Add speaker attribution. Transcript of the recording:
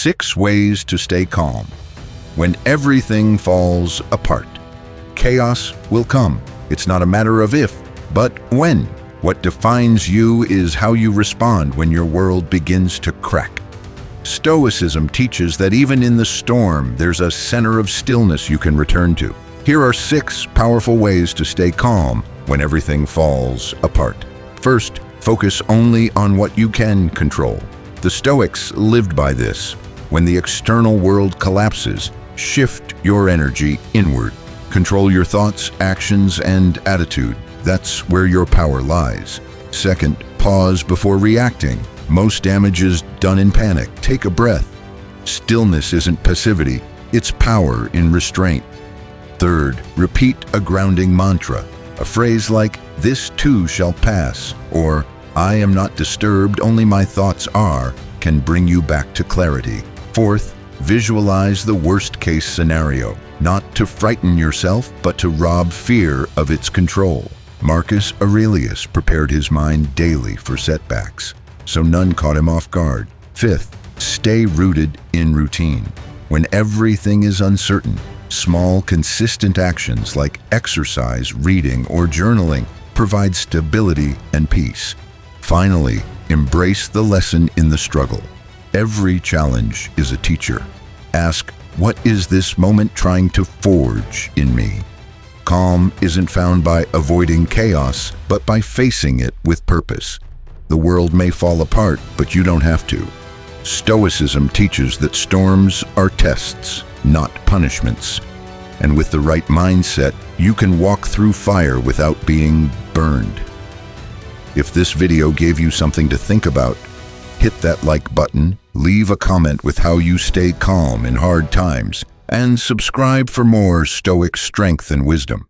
Speaker 1: 6 ways to stay calm. When everything falls apart, chaos will come. It's not a matter of if, but when. What defines you is how you respond when your world begins to crack. Stoicism teaches that even in the storm, there's a center of stillness you can return to. Here are 6 powerful ways to stay calm when everything falls apart. First, focus only on what you can control. The Stoics lived by this. When the external world collapses, shift your energy inward. Control your thoughts, actions, and attitude. That's where your power lies. Second, pause before reacting. Most damage is done in panic. Take a breath. Stillness isn't passivity, it's power in restraint. Third, repeat a grounding mantra. A phrase like, "This too shall pass," or "I am not disturbed, only my thoughts are," can bring you back to clarity. Fourth, visualize the worst-case scenario. Not to frighten yourself, but to rob fear of its control. Marcus Aurelius prepared his mind daily for setbacks, so none caught him off guard. Fifth, stay rooted in routine. When everything is uncertain, small, consistent actions like exercise, reading, or journaling provide stability and peace. Finally, embrace the lesson in the struggle. Every challenge is a teacher. Ask, what is this moment trying to forge in me? Calm isn't found by avoiding chaos, but by facing it with purpose. The world may fall apart, but you don't have to. Stoicism teaches that storms are tests, not punishments. And with the right mindset, you can walk through fire without being burned. If this video gave you something to think about, hit that like button, leave a comment with how you stay calm in hard times, and subscribe for more Stoic strength and wisdom.